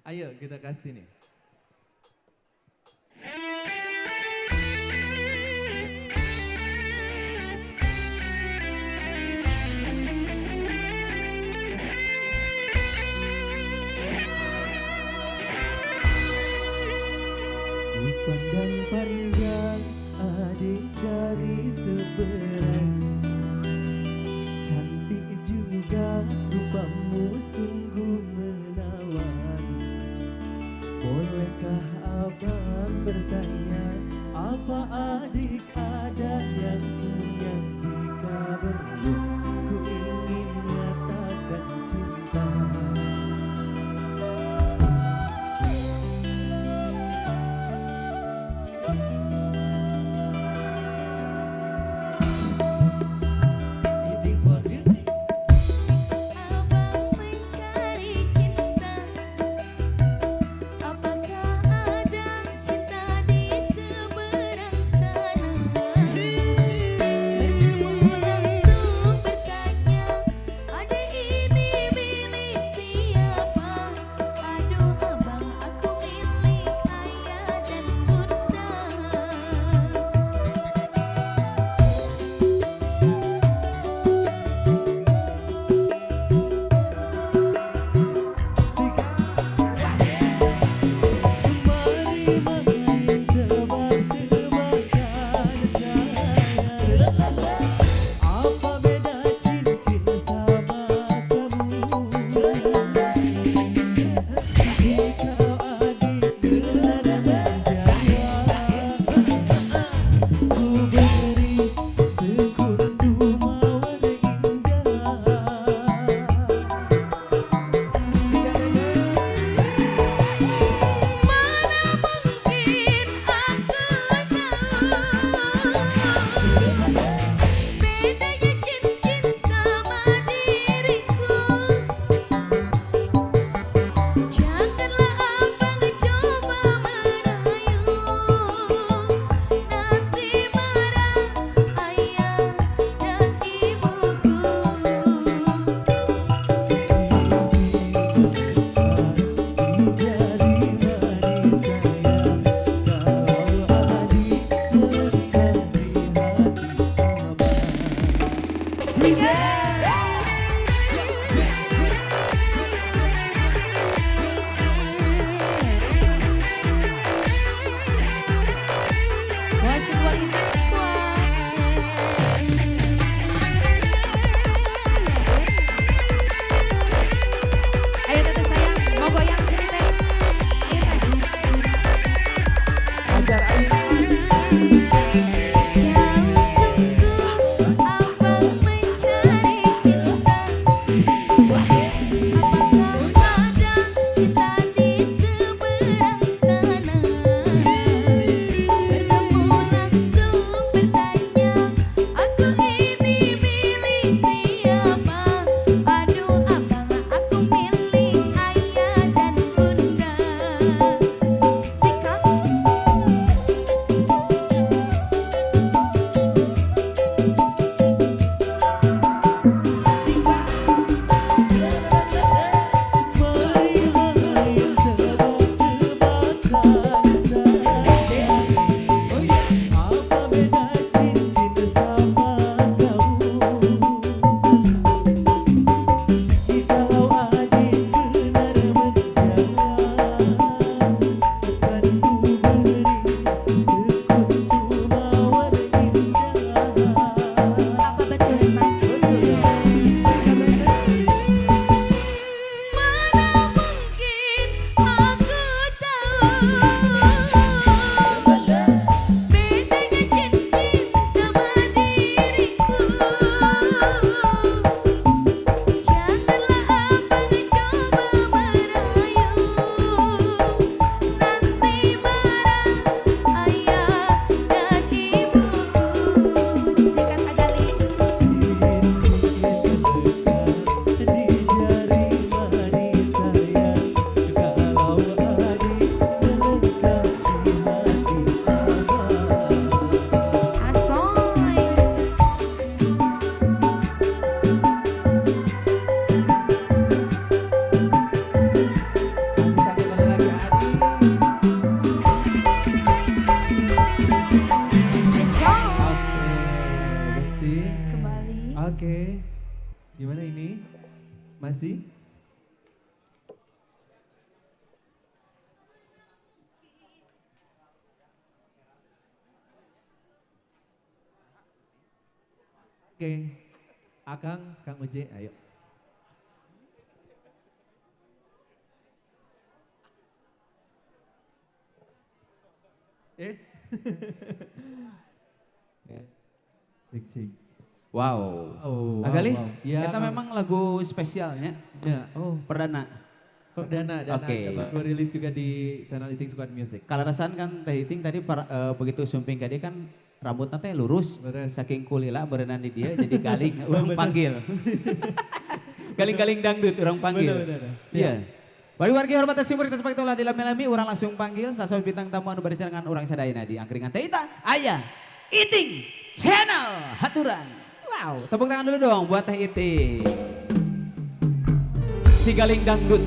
Ayo kita kasih nih. Ku pandang-pandang adik dari seberang, cantik juga rupamu sungguh menawan. Bolehkah abang bertanya, apa adik ada yang punya? Jika belum, ku ingin nyatakan cinta. It is what music. Abang mencari cinta, apakah ada cinta di seberang sana? Gimana ini? Masih? Oke, Akang, Kang Uje, ayo. Cek, cek. Wow. Oh, Agali, wow. Ya, kita memang lagu spesialnya. Ya, oh, Perdana. Dana Oke. baru rilis juga di channel Iting Squad Music. Kalau rasan kan Teh Iting tadi begitu sumping tadi kan rambutnya teh lurus. Beres. Saking kulila berenang di dia jadi galing orang panggil. Galing-galing dangdut orang panggil. Bener. Iya. Bari wargi hormat sumber kita sepak tola dilami-lami orang langsung panggil sasawa bintang tamu anu berbicara orang sadayana di angkringan Teh Ita. Aya Iting Channel Haturan. Wow, tepuk tangan dulu dong buat Teh Iting. Si galing dangdut.